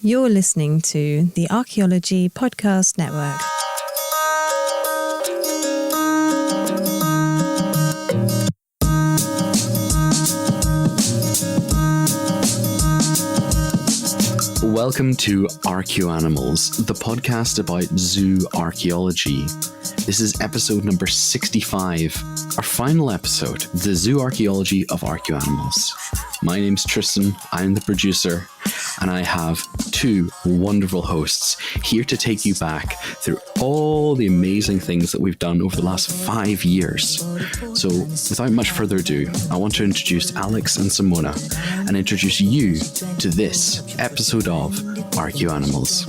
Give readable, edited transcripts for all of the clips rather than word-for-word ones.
You're listening to the Archaeology Podcast Network. Welcome to ArchaeoAnimals, the podcast about zoo archaeology. This is episode number 65, our final episode, the Zooarchaeology of ArchaeoAnimals. My name's Tristan, I'm the producer, and I have two wonderful hosts here to take you back through all the amazing things that we've done over the last 5 years. So without much further ado, I want to introduce Alex and Simona and introduce you to this episode of ArchaeoAnimals.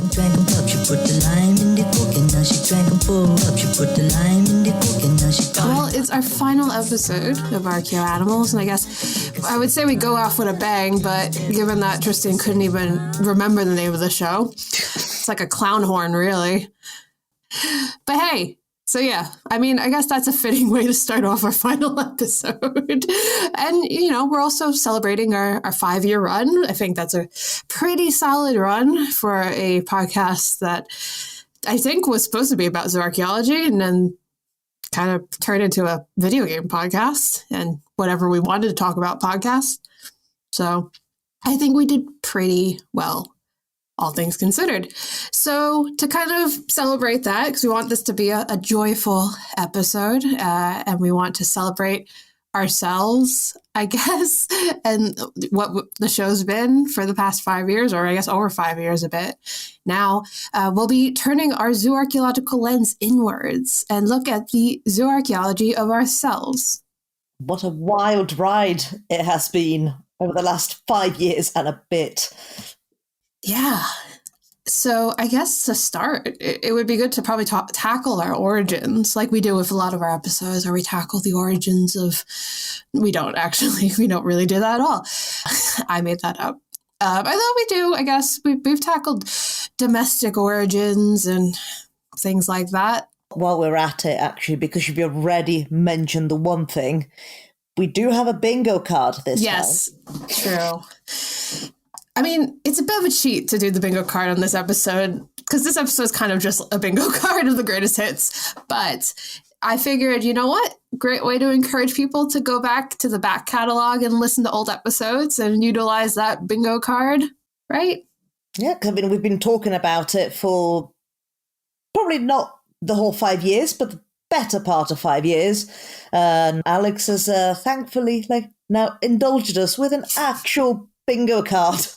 Well, it's our final episode of ArchaeoAnimals, and I guess I would say we go off with a bang, but given that Tristan couldn't even remember the name of the show, it's like a clown horn, really. But hey, so yeah, I mean, I guess that's a fitting way to start off our final episode. And, you know, we're also celebrating our 5-year run. I think that's a pretty solid run for a podcast that I think was supposed to be about zooarchaeology and then kind of turned into a video game podcast and whatever we wanted to talk about podcast. So I think we did pretty well, all things considered. So to kind of celebrate that, because we want this to be a joyful episode, and we want to celebrate ourselves, I guess, and what the show's been for the past 5 years, or I guess over 5 years a bit now, we'll be turning our zooarchaeological lens inwards and look at the zooarchaeology of ourselves. What a wild ride it has been over the last 5 years and a bit. Yeah. So I guess to start, it would be good to probably tackle our origins, like we do with a lot of our episodes, where we tackle the origins of, we don't really do that at all. I made that up. Although we do, I guess, we've tackled domestic origins and things like that. While we're at it, actually, because you've already mentioned the one thing, we do have a bingo card this time. Yes, true. I mean, it's a bit of a cheat to do the bingo card on this episode, because this episode is kind of just a bingo card of the greatest hits. But I figured, you know what? Great way to encourage people to go back to the back catalog and listen to old episodes and utilize that bingo card, right? Yeah, because I mean, we've been talking about it for probably not the whole 5 years, but the better part of 5 years. And Alex has thankfully now indulged us with an actual bingo card.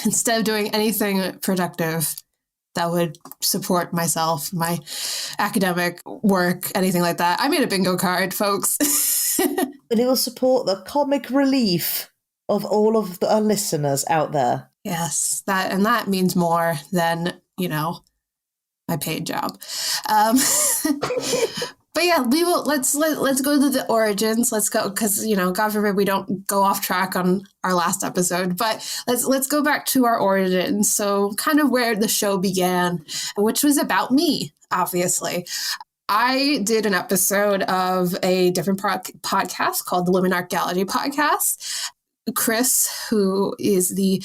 Instead of doing anything productive that would support myself, my academic work, anything like that, I made a bingo card, folks. And it will support the comic relief of all of our listeners out there. Yes, that means more than, you know, my paid job. But yeah, we will. Let's go to the origins. Let's go, because, you know, God forbid we don't go off track on our last episode. But let's go back to our origins. So kind of where the show began, which was about me, obviously. I did an episode of a different podcast called the Women Archaeology Podcast. Chris, who is the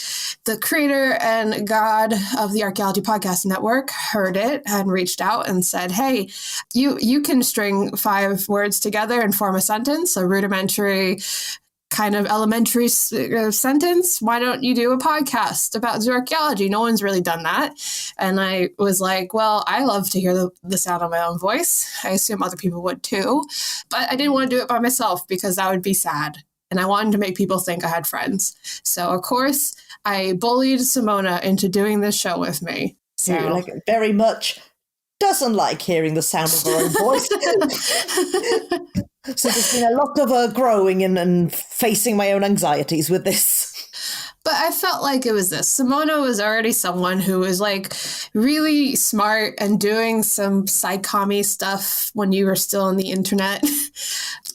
creator and god of the Archaeology Podcast Network, heard it and reached out and said, hey, you can string 5 words together and form a sentence, a rudimentary kind of elementary sentence. Why don't you do a podcast about zooarchaeology? No one's really done that. And I was like, well, I love to hear the sound of my own voice. I assume other people would too. But I didn't want to do it by myself because that would be sad. And I wanted to make people think I had friends. So, of course, I bullied Simona into doing this show with me. So, very much doesn't like hearing the sound of her own voice. So there's been a lot of growing and facing my own anxieties with this. But I felt like it was this. Simona was already someone who was like really smart and doing some psychomy stuff when you were still on the internet.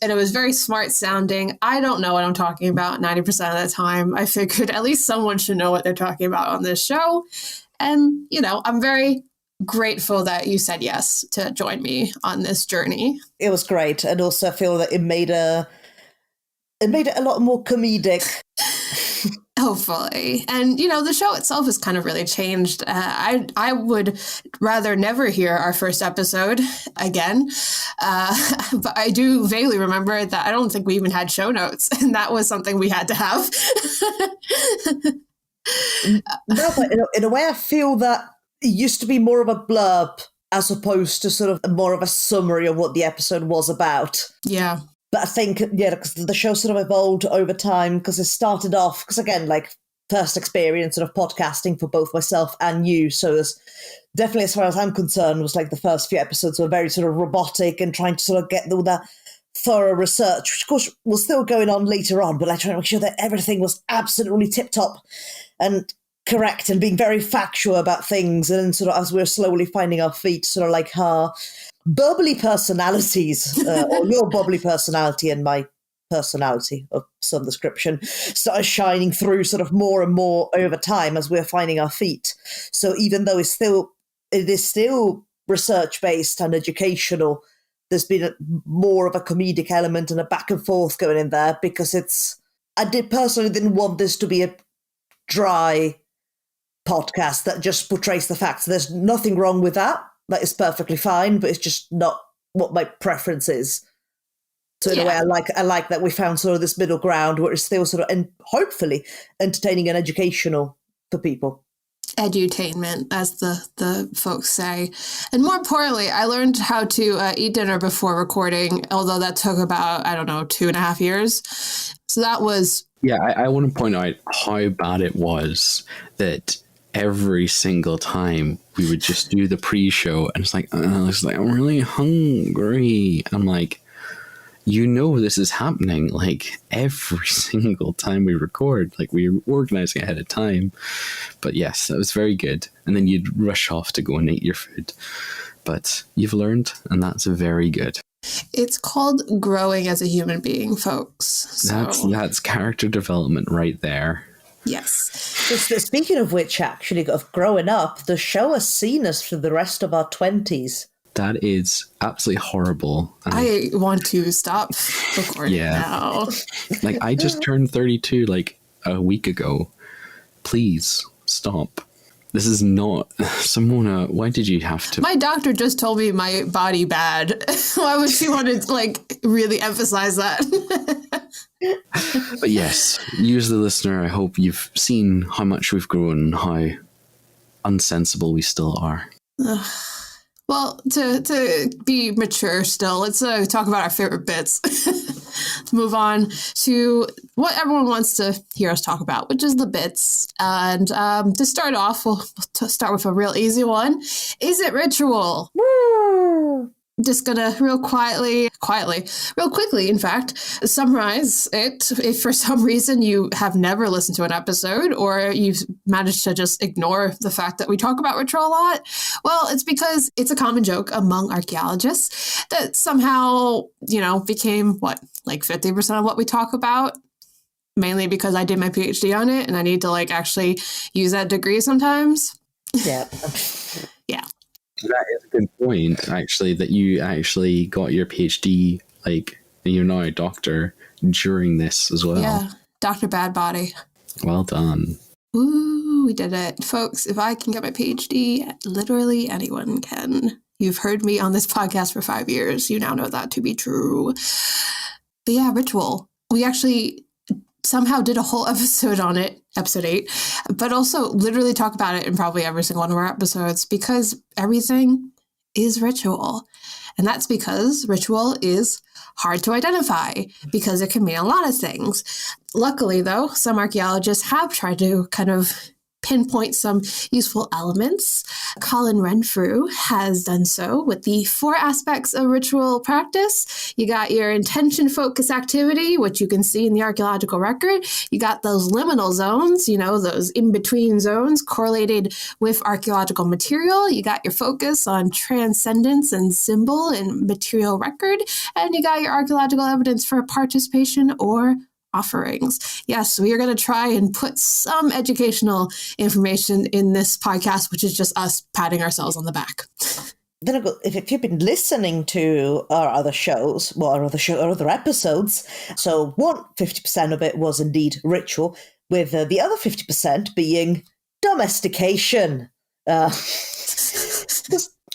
And it was very smart sounding. I don't know what I'm talking about 90% of the time. I figured at least someone should know what they're talking about on this show. And, you know, I'm very grateful that you said yes to join me on this journey. It was great. And also I feel that it made it a lot more comedic. Hopefully. And, the show itself has kind of really changed. I would rather never hear our first episode again. But I do vaguely remember that I don't think we even had show notes. And that was something we had to have. No, but in a way, I feel that it used to be more of a blurb as opposed to sort of more of a summary of what the episode was about. Yeah. But I think, because the show sort of evolved over time, because it started off, because again, like first experience sort of podcasting for both myself and you. So there's definitely, as far as I'm concerned, was like the first few episodes were very sort of robotic and trying to sort of get all that thorough research, which of course was still going on later on, but like trying to make sure that everything was absolutely tip-top and correct and being very factual about things. And then sort of as we're slowly finding our feet, sort of like her bubbly personalities, or your bubbly personality and my personality of some description, started shining through sort of more and more over time as we're finding our feet. So even though it is still research-based and educational, there's been more of a comedic element and a back and forth going in there, because I personally didn't want this to be a dry podcast that just portrays the facts. There's nothing wrong with that. That is perfectly fine, but it's just not what my preference is. So in a way, I like that we found sort of this middle ground where it's still sort of, and hopefully entertaining and educational for people. Edutainment, as the folks say. And more importantly, I learned how to eat dinner before recording, although that took about, 2.5 years. So that was... Yeah, I want to point out how bad it was that every single time we would just do the pre-show and it's like, I'm really hungry. I'm like, this is happening like every single time we record, like we're organizing ahead of time. But yes, that was very good. And then you'd rush off to go and eat your food. But you've learned, and that's very good. It's called growing as a human being, folks. So. That's character development right there. Yes. Speaking of which, actually, of growing up, the show has seen us for the rest of our 20s. That is absolutely horrible. I want to stop recording now. Like, I just turned 32 like a week ago. Please stop. This is not... Simona, why did you have to... My doctor just told me my body bad. Why would she want to, really emphasize that? But yes, you as the listener, I hope you've seen how much we've grown, how unsensible we still are. Well, to be mature still, let's talk about our favorite bits. Let's move on to what everyone wants to hear us talk about, which is the bits. And to start off, we'll start with a real easy one. Is it ritual? Woo! Just gonna real quickly, in fact, summarize it. If for some reason you have never listened to an episode or you've managed to just ignore the fact that we talk about ritual a lot, well, it's because it's a common joke among archaeologists that somehow, became 50% of what we talk about, mainly because I did my PhD on it and I need to actually use that degree sometimes. Yeah. Yeah. That is a good point, actually, that you actually got your PhD, and you're now a doctor during this as well. Yeah, Dr. Bad Body. Well done. Ooh, we did it. Folks, if I can get my PhD, literally anyone can. You've heard me on this podcast for 5 years. You now know that to be true. But yeah, ritual. We actually somehow did a whole episode on it, episode 8, but also literally talk about it in probably every single one of our episodes because everything is ritual. And that's because ritual is hard to identify because it can mean a lot of things. Luckily, though, some archaeologists have tried to kind of pinpoint some useful elements. Colin Renfrew has done so with the 4 aspects of ritual practice. You got your intention-focused activity, which you can see in the archaeological record. You got those liminal zones, those in-between zones correlated with archaeological material. You got your focus on transcendence and symbol and material record. And you got your archaeological evidence for participation or offerings. Yes, we are going to try and put some educational information in this podcast, which is just us patting ourselves on the back. Then if you've been listening to our other shows, our other episodes, so 50% of it was indeed ritual. with the other 50% being domestication.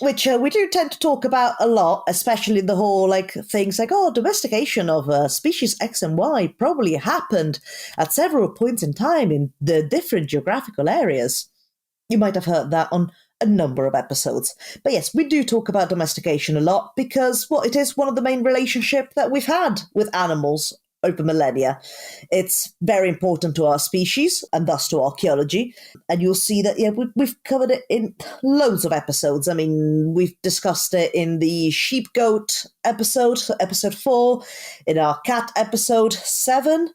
Which we do tend to talk about a lot, especially the whole things like, domestication of species X and Y probably happened at several points in time in the different geographical areas. You might have heard that on a number of episodes. But yes, we do talk about domestication a lot because it is one of the main relationships that we've had with animals over millennia. It's very important to our species and thus to archaeology. And you'll see that, we've covered it in loads of episodes. I mean, we've discussed it in the sheep-goat episode, so episode 4, in our cat episode 7,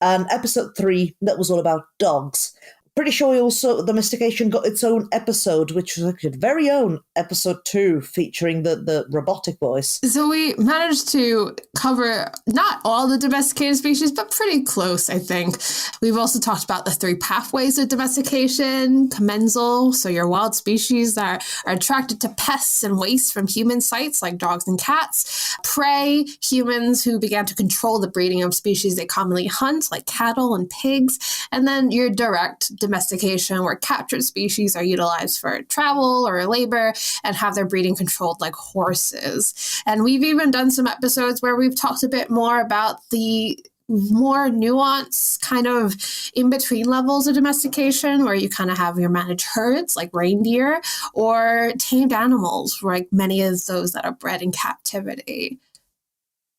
and episode 3, that was all about dogs. Pretty sure also domestication got its own episode, which was its very own episode 2, featuring the robotic voice. So we managed to cover not all the domesticated species, but pretty close, I think. We've also talked about the 3 pathways of domestication: commensal, so your wild species that are attracted to pests and waste from human sites, like dogs and cats; prey, humans who began to control the breeding of species they commonly hunt, like cattle and pigs; and then your direct domestication, where captured species are utilized for travel or labor and have their breeding controlled, like horses. And we've even done some episodes where we've talked a bit more about the more nuanced kind of in-between levels of domestication, where you kind of have your managed herds like reindeer, or tamed animals, like many of those that are bred in captivity.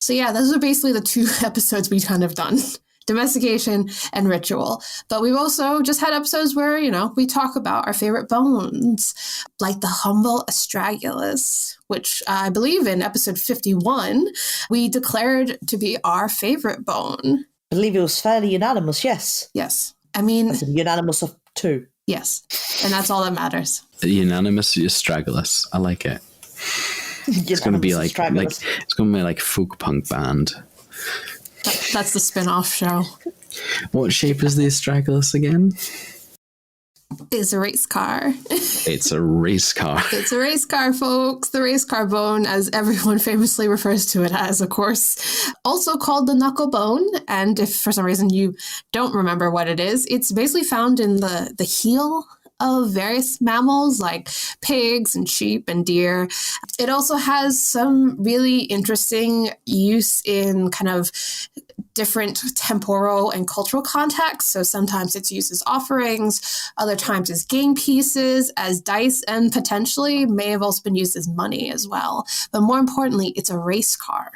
So yeah, those are basically the 2 episodes we've kind of done: domestication and ritual. But we've also just had episodes where, we talk about our favorite bones, like the humble astragalus, which I believe in episode 51, we declared to be our favorite bone. I believe it was fairly unanimous, yes. Yes. I mean, that's a unanimous of 2. Yes. And that's all that matters. Unanimous astragalus. I like it. It's going to be like it's going to be like folk punk band. That's the spin-off show. What shape is the astragalus again? It's a race car. It's a race car. It's a race car, folks. The race car bone, as everyone famously refers to it as, of course. Also called the knuckle bone. And if for some reason you don't remember what it is, it's basically found in the heel of various mammals like pigs and sheep and deer. It also has some really interesting use in kind of different temporal and cultural contexts. So sometimes it's used as offerings, other times as game pieces, as dice, and potentially may have also been used as money as well. But more importantly, it's a race car.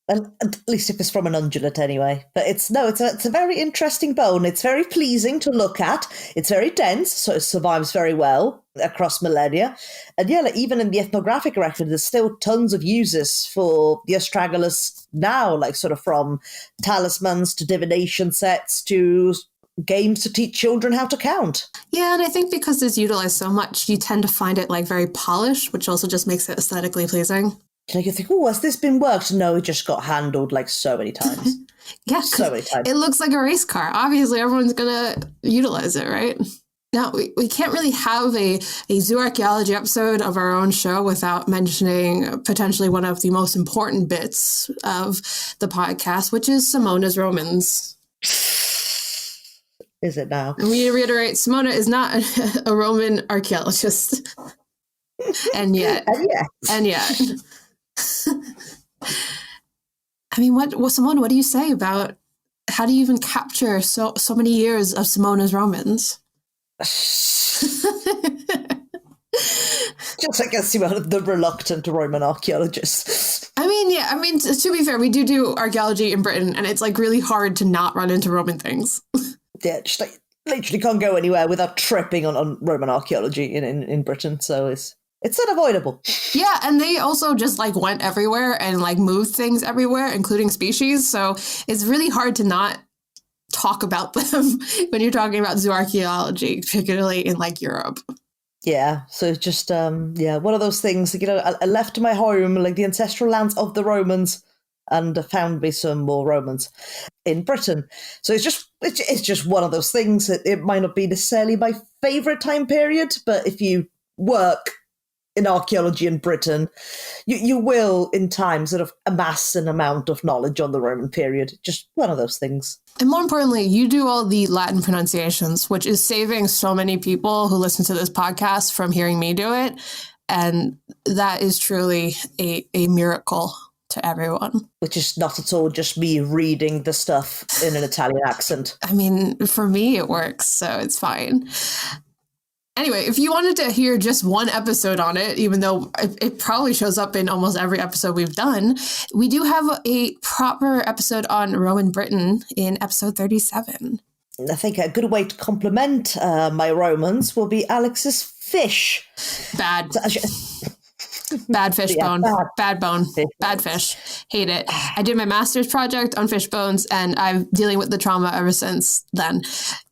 At least if it's from an ungulate anyway. But it's a very interesting bone. It's very pleasing to look at. It's very dense, so it survives very well across millennia. And even in the ethnographic record, there's still tons of uses for the astragalus now, like sort of from talismans to divination sets to games to teach children how to count. Yeah, and I think because it's utilized so much, you tend to find it very polished, which also just makes it aesthetically pleasing. You think, has this been worked? No, it just got handled so many times. Yeah, so many times. It looks like a race car. Obviously, everyone's going to utilize it, right? Now, we can't really have a zooarchaeology episode of our own show without mentioning potentially one of the most important bits of the podcast, which is Simona's Romans. Is it now? And we reiterate, Simona is not a Roman archaeologist. And yet. I mean, Simona, what do you say about how do you even capture so many years of Simona's Romans? Just like the reluctant Roman archaeologist. I mean, to be fair, we do archaeology in Britain, and it's really hard to not run into Roman things. Yeah, just literally can't go anywhere without tripping on Roman archaeology in Britain, so it's unavoidable. Yeah, and they also just went everywhere and moved things everywhere, including species. So it's really hard to not talk about them when you're talking about zooarchaeology, particularly in Europe. Yeah, so it's just one of those things. I left my home, the ancestral lands of the Romans, and found me some more Romans in Britain. So it's just one of those things. It might not be necessarily my favorite time period, but if you work in archaeology in Britain, you will in time sort of amass an amount of knowledge on the Roman period. Just one of those things. And more importantly, you do all the Latin pronunciations, which is saving so many people who listen to this podcast from hearing me do it. And that is truly a miracle to everyone. Which is not at all just me reading the stuff in an Italian accent. I mean, for me, it works, so it's fine. Anyway, if you wanted to hear just one episode on it, even though it probably shows up in almost every episode we've done, we do have a proper episode on Roman Britain in episode 37. I think a good way to compliment my Romans will be Alex's fish. Bad. Bad fish bone. Bad bone. Bad fish. Hate it. I did my master's project on fish bones, and I'm dealing with the trauma ever since then.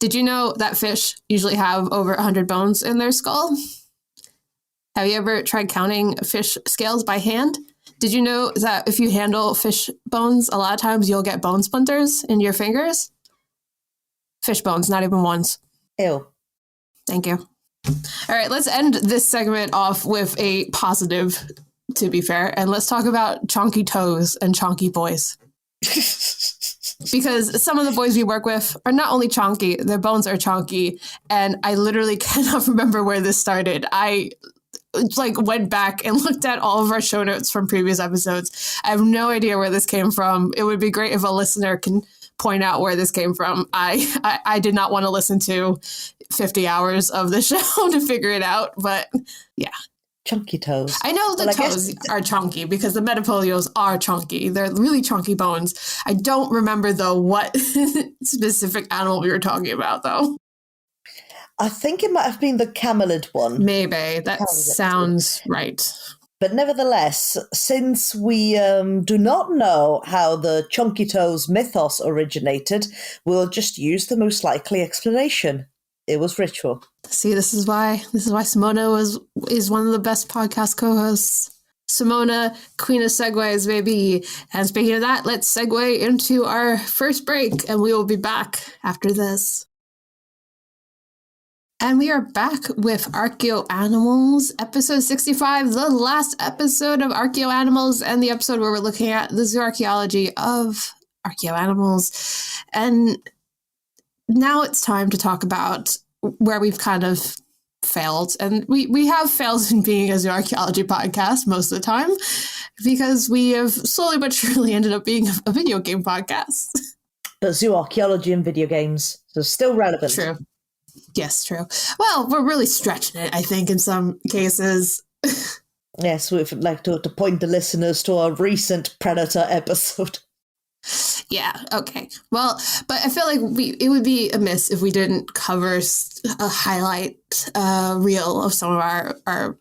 Did you know that fish usually have over 100 bones in their skull? Have you ever tried counting fish scales by hand? Did you know that if you handle fish bones, a lot of times you'll get bone splinters in your fingers? Fish bones, not even ones. Ew. Thank you. All right, let's end this segment off with a positive, to be fair, and let's talk about chonky toes and chonky boys. Because some of the boys we work with are not only chonky, their bones are chonky, and I literally cannot remember where this started. I went back and looked at all of our show notes from previous episodes. I have no idea where this came from. It would be great if a listener can point out where this came from. I did not want to listen to 50 hours of the show to figure it out, but yeah. Chunky toes. I know the toes are chunky because the metapolios are chunky. They're really chunky bones. I don't remember, though, what specific animal we were talking about, though. I think it might have been the camelid one. Maybe. That sounds right. But nevertheless, since we do not know how the chunky toes mythos originated, we'll just use the most likely explanation. It was ritual. See, this is why Simona is one of the best podcast co-hosts. Simona, queen of segues, baby. And speaking of that, let's segue into our first break, and we will be back after this. And we are back with ArchaeoAnimals, episode 65, the last episode of ArchaeoAnimals, and the episode where we're looking at the zooarchaeology of ArchaeoAnimals. And now it's time to talk about where we've kind of failed. And we have failed in being a zooarchaeology podcast most of the time, because we have slowly but surely ended up being a video game podcast. But zooarchaeology and video games, so still relevant. True. Yes, true. Well, we're really stretching it, I think, in some cases. Yes, we'd like to point the listeners to our recent Predator episode. Yeah, okay. Well, but I feel like it would be amiss if we didn't cover a highlight reel of some of our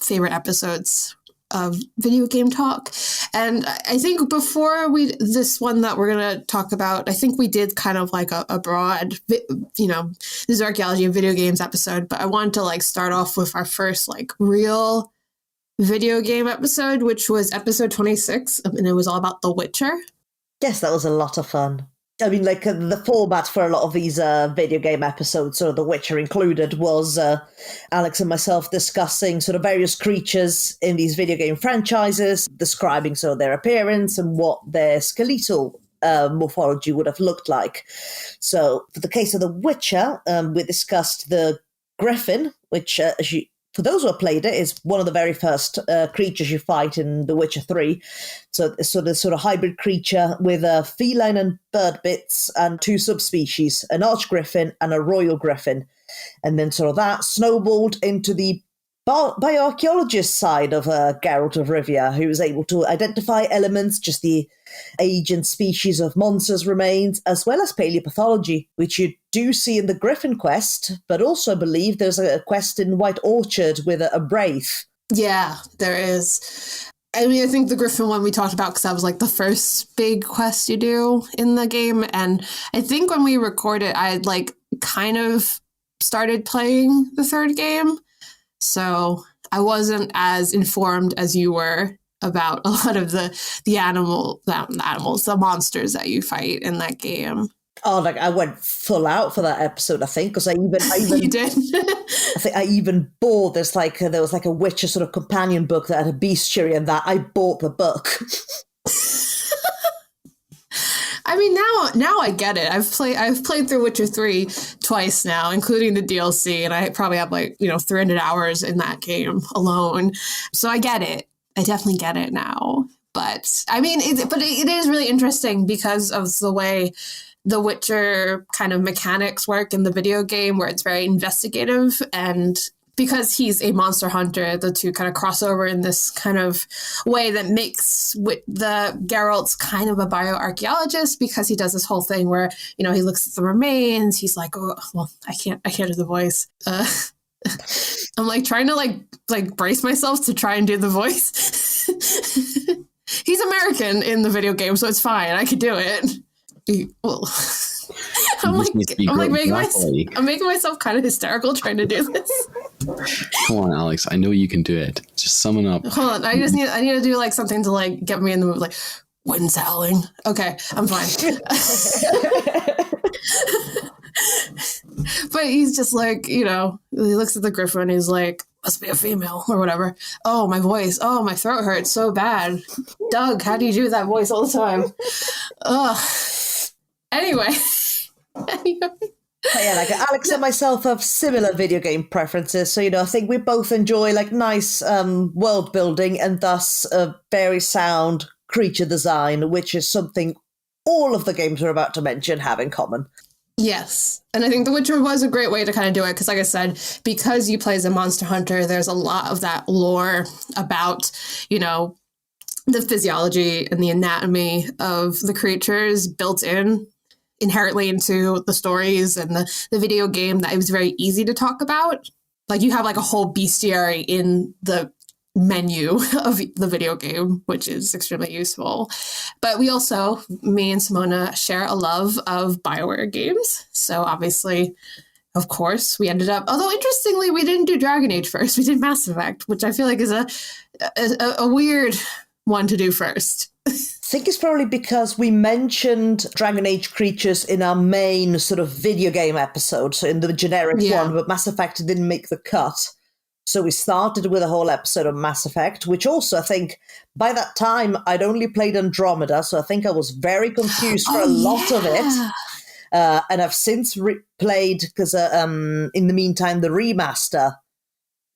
favorite episodes of video game talk. And I think before this one that we're going to talk about, I think we did kind of like a broad, this archaeology of video games episode, but I wanted to start off with our first real video game episode, which was episode 26, and it was all about The Witcher. Yes, that was a lot of fun. I mean, the format for a lot of these video game episodes, sort of The Witcher included, was Alex and myself discussing sort of various creatures in these video game franchises, describing sort of their appearance and what their skeletal morphology would have looked like. So, for the case of The Witcher, we discussed the griffin, which, for those who have played it, is one of the very first creatures you fight in The Witcher 3. So it's sort of hybrid creature with feline and bird bits and two subspecies, an archgriffin and a royal griffin. And then sort of that snowballed into the bioarchaeologist side of Geralt of Rivia, who was able to identify elements, just the age and species of monsters' remains, as well as paleopathology, which you do see in the Griffin quest, but also believe there's a quest in White Orchard with a wraith. Yeah, there is. I mean, I think the Griffin one we talked about because that was the first big quest you do in the game. And I think when we recorded, I had kind of started playing the third game. So I wasn't as informed as you were about a lot of the monsters that you fight in that game. Oh, like I went full out for that episode, I think, because I even You did. I think I even bought this, like, there was like a Witcher sort of companion book that had a bestiary, and that I bought the book. I mean, now I get it. I've played through Witcher 3 twice now, including the DLC, and I probably have 300 hours in that game alone. So I get it. I definitely get it now. But I mean, it is really interesting because of the way the Witcher kind of mechanics work in the video game, where it's very investigative, and because he's a monster hunter, the two kind of cross over in this kind of way that makes the Geralt's kind of a bioarchaeologist, because he does this whole thing where, he looks at the remains. He's like, oh, well, I can't do the voice. I'm like trying to like brace myself to try and do the voice. He's American in the video game, so it's fine. I could do it. Well, I'm making myself kind of hysterical trying to do this. Come on, Alex. I know you can do it. Just summon up. Hold on. I need to do like something to like get me in the mood. Like, wind's howling. Okay, I'm fine. But he's just like, he looks at the griffin. He's like, must be a female or whatever. Oh, my voice. Oh, my throat hurts so bad. Doug, how do you do that voice all the time? Ugh. Anyway. Yeah, like Alex and myself have similar video game preferences. So, I think we both enjoy like nice world building and thus a very sound creature design, which is something all of the games we're about to mention have in common. Yes. And I think The Witcher was a great way to kind of do it because, like I said, because you play as a monster hunter, there's a lot of that lore about, the physiology and the anatomy of the creatures built in inherently into the stories and the video game, that it was very easy to talk about. Like, you have like a whole bestiary in the menu of the video game, which is extremely useful. But we also, me and Simona, share a love of BioWare games. So obviously, of course, we ended up, although interestingly, we didn't do Dragon Age first. We did Mass Effect, which I feel like is a weird one to do first. I think it's probably because we mentioned Dragon Age creatures in our main sort of video game episode, so in the generic one, but Mass Effect didn't make the cut. So we started with a whole episode of Mass Effect, which also, I think, by that time, I'd only played Andromeda, so I think I was very confused for a lot of it. And I've since played, because in the meantime, the remaster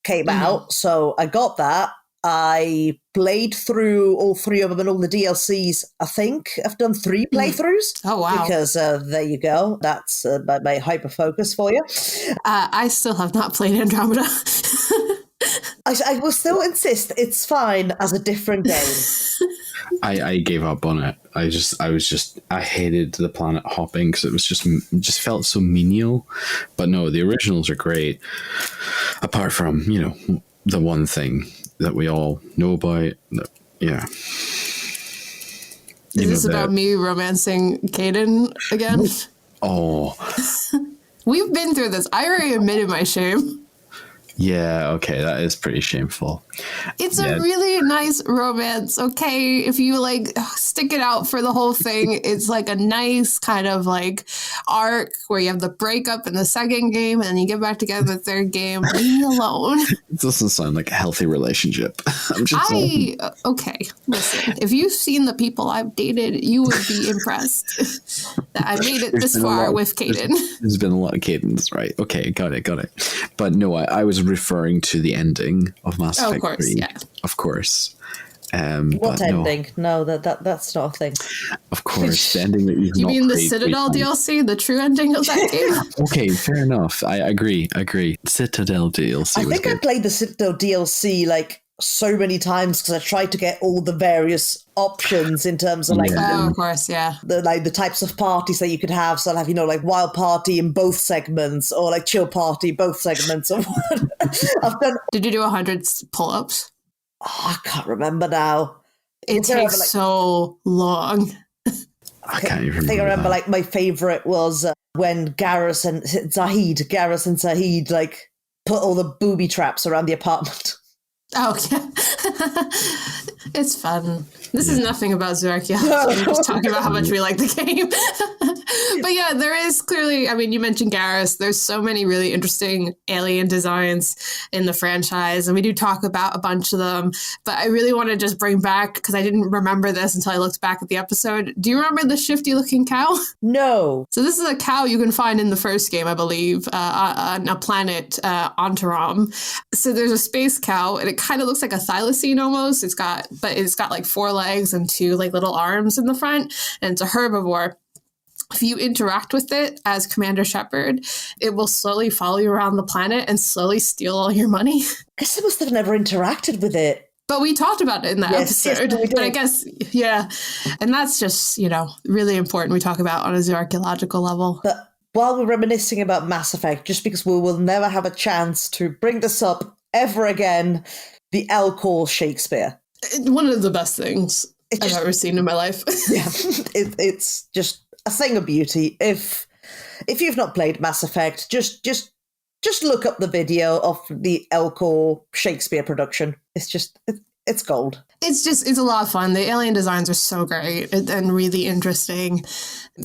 came out, so I got that. I played through all three of them and all the DLCs. I think I've done 3 playthroughs. Oh, wow. Because there you go. That's my hyper-focus for you. I still have not played Andromeda. I will still insist it's fine as a different game. I gave up on it. I hated the planet hopping because it was just felt so menial. But no, the originals are great. Apart from, the one thing that we all know about. Yeah. Is this about me romancing Caden again? Oh. We've been through this. I already admitted my shame. Yeah, okay, that is pretty shameful. It's a really nice romance, okay? If you stick it out for the whole thing, it's like a nice kind of arc where you have the breakup in the second game and then you get back together in the third game. Leave me alone. It doesn't sound like a healthy relationship. Okay, listen, if you've seen the people I've dated, you would be impressed that I made it this far with Caden. There's been a lot of Cadens, right? Okay, got it. But no, I was referring to the ending of Mass Effect 3. Yeah. Of course. What ending? No, that's not a thing. Of course, the ending that you've You not mean the played Citadel DLC, the true ending of that game? Okay, fair enough. I agree. Citadel DLC. I think I played the Citadel DLC so many times because I tried to get all the various options in terms of of course, yeah. The types of parties that you could have. So I'll have wild party in both segments, or chill party both segments. I've done. Did you do 100 pull-ups? Oh, I can't remember now. It takes so long. I can't even remember. I think I remember my favorite was when Garrus and Zahid put all the booby traps around the apartment. Oh, yeah. It's fun. This is nothing about Zooarchaeology. We're just talking about how much we like the game. But yeah, there is clearly, I mean, you mentioned Garrus. There's so many really interesting alien designs in the franchise, and we do talk about a bunch of them. But I really want to just bring back, because I didn't remember this until I looked back at the episode. Do you remember the shifty-looking cow? No. So this is a cow you can find in the first game, I believe, on a planet, Ontarom. So there's a space cow, and it kind of looks like a thylacine almost. It's got like 4 legs and 2 like little arms in the front, and it's a herbivore. If you interact with it as Commander Shepard, it will slowly follow you around the planet and slowly steal all your money. I guess I must have never interacted with it. But we talked about it in that episode. Yes, but I guess, yeah. And that's just, really important we talk about on a zooarchaeological level. But while we're reminiscing about Mass Effect, just because we will never have a chance to bring this up ever again, the Elcor Shakespeare. One of the best things I've ever seen in my life. Yeah, it's just a thing of beauty. If you've not played Mass Effect, just look up the video of the Elcor Shakespeare production. It's gold. It's a lot of fun. The alien designs are so great and really interesting.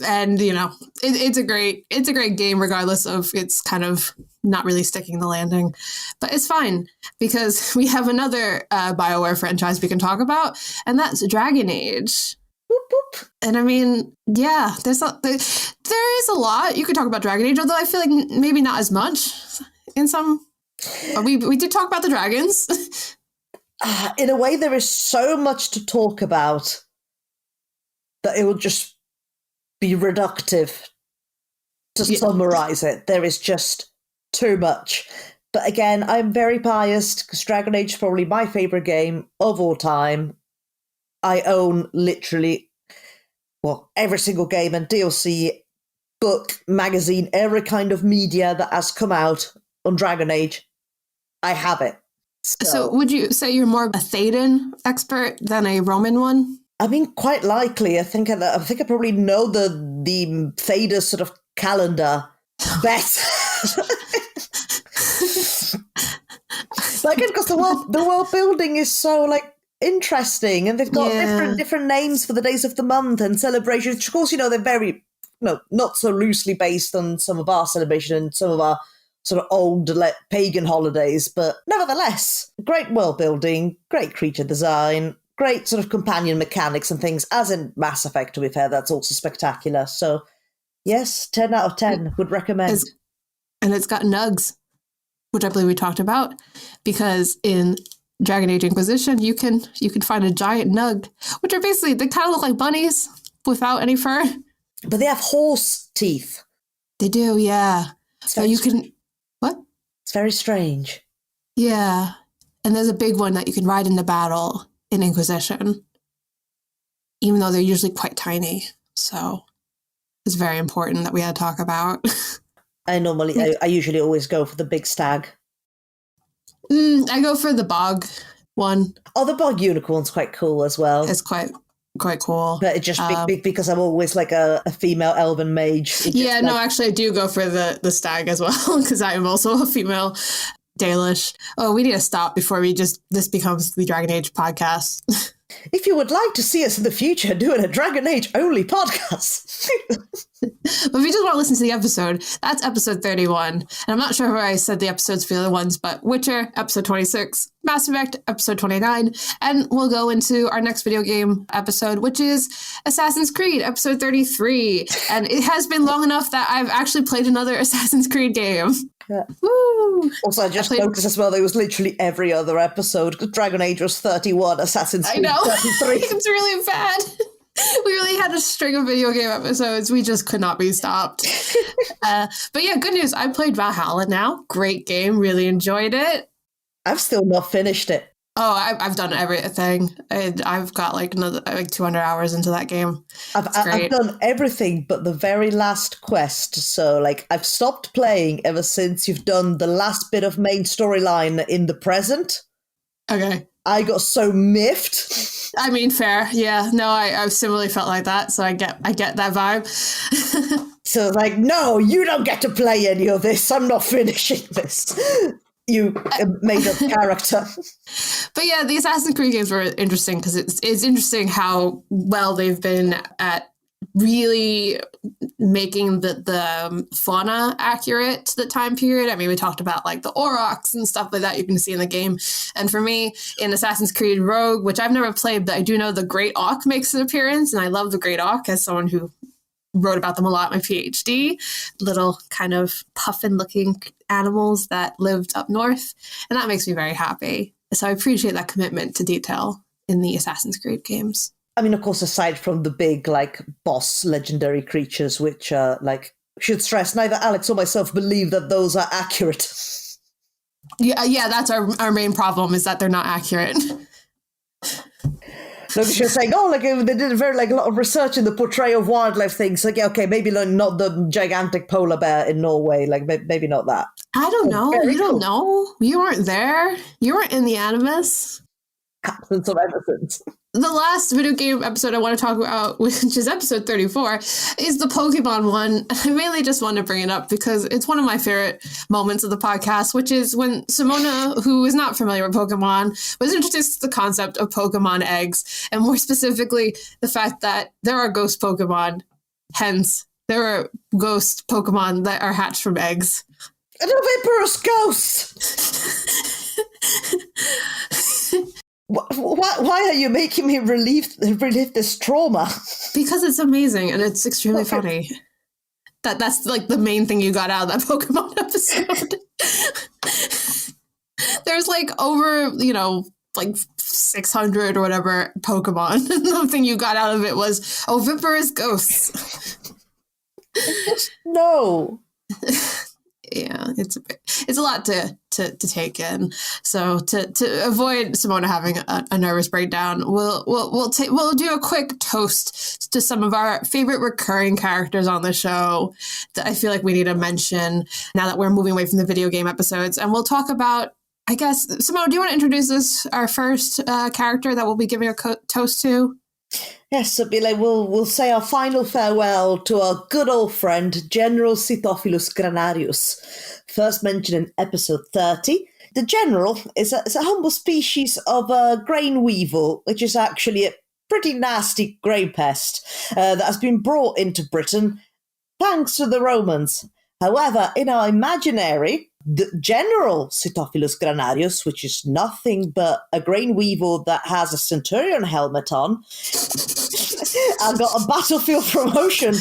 And, it's a great game, regardless of it's kind of not really sticking the landing. But it's fine, because we have another BioWare franchise we can talk about, and that's Dragon Age. Whoop, whoop. And I mean, yeah, there is a lot. You could talk about Dragon Age, although I feel like maybe not as much in some. We did talk about the dragons. In a way, there is so much to talk about that it will just be reductive to summarize it. There is just too much. But again, I'm very biased because Dragon Age is probably my favorite game of all time. I own literally, every single game and DLC, book, magazine, every kind of media that has come out on Dragon Age. I have it. So would you say you're more a Thedan expert than a Roman one? I mean, quite likely. I think I probably know the Theda sort of calendar better. Like, because the world building is so interesting, and they've got different names for the days of the month and celebrations. Which, of course, they're very not so loosely based on some of our celebration and some of our sort of old pagan holidays, but nevertheless, great world building, great creature design, great sort of companion mechanics and things, as in Mass Effect, to be fair, that's also spectacular. So, yes, 10 out of 10 would recommend. And it's got nugs, which I believe we talked about, because in Dragon Age Inquisition, you can find a giant nug, which are basically, they kind of look like bunnies without any fur. But they have horse teeth. They do, yeah. So you can... What? It's very strange. Yeah. And there's a big one that you can ride into battle in Inquisition, even though they're usually quite tiny. So it's very important that we had to talk about. I usually always go for the big stag. I go for the bog one. Oh, the bog unicorn's quite cool as well. It's quite cool. But it's just big because I'm always like a female elven mage. Actually I do go for the stag as well, because I am also a female Dalish. Oh, we need to stop before this becomes the Dragon Age podcast. If you would like to see us in the future doing a Dragon Age only podcast. But if you just want to listen to the episode, that's episode 31. And I'm not sure if I said the episodes for the other ones, but Witcher, episode 26, Mass Effect, episode 29. And we'll go into our next video game episode, which is Assassin's Creed, episode 33. And it has been long enough that I've actually played another Assassin's Creed game. Yeah. Woo! Also, I just noticed as well, there was literally every other episode. Dragon Age was 31, Assassin's Creed 33. It's really bad. We really had a string of video game episodes. We just could not be stopped. But yeah, good news. I played Valhalla now. Great game. Really enjoyed it. I've still not finished it. Oh, I've done everything. I've got another 200 hours into that game. I've done everything but the very last quest. So I've stopped playing ever since you've done the last bit of main storyline in the present. Okay. I got so miffed. I mean, fair. Yeah. No, I've similarly felt like that. So I get that vibe. So no, you don't get to play any of this. I'm not finishing this. you made up character. But yeah, the Assassin's Creed games were interesting because it's interesting how well they've been at really making the fauna accurate to the time period. I mean, we talked about like the aurochs and stuff like that you can see in the game. And for me, in Assassin's Creed Rogue, which I've never played, but I do know the Great Auk makes an appearance, and I love the Great Auk as someone who wrote about them a lot in my PhD. Little kind of puffin-looking animals that lived up north, and that makes me very happy. So I appreciate that commitment to detail in the Assassin's Creed games. I mean, of course, aside from the big, like, boss legendary creatures, which, should stress, neither Alex or myself believe that those are accurate. Yeah, that's our main problem, is that they're not accurate. No, you're saying, they did a lot of research in the portrayal of wildlife things. Like, yeah, okay, maybe not the gigantic polar bear in Norway. Like, maybe not that. I don't know. You don't know. You weren't there. You weren't in the Animus. Absence of innocence. The last video game episode I want to talk about, which is episode 34, is the Pokemon one. I mainly just want to bring it up because it's one of my favorite moments of the podcast, which is when Simona, who is not familiar with Pokemon, was introduced to the concept of Pokemon eggs, and more specifically, the fact that there are ghost Pokemon. Hence, there are ghost Pokemon that are hatched from eggs. An oviparous ghost! Why are you making me relive this trauma? Because it's amazing and it's extremely funny. That's like the main thing you got out of that Pokemon episode. There's like over, like 600 or whatever Pokemon. And the thing you got out of it was oviparous ghosts. No. Yeah, it's a lot to take in. So to avoid Simona having a nervous breakdown, we'll do a quick toast to some of our favorite recurring characters on the show that I feel like we need to mention now that we're moving away from the video game episodes. And we'll talk about, I guess, Simona, do you want to introduce our first character that we'll be giving a toast to? Yes, so we'll say our final farewell to our good old friend, General Sitophilus Granarius, first mentioned in episode 30. The general is a humble species of grain weevil, which is actually a pretty nasty grain pest that has been brought into Britain thanks to the Romans. However, in our imaginary, the General Sitophilus Granarius, which is nothing but a grain weevil that has a centurion helmet on, and got a battlefield promotion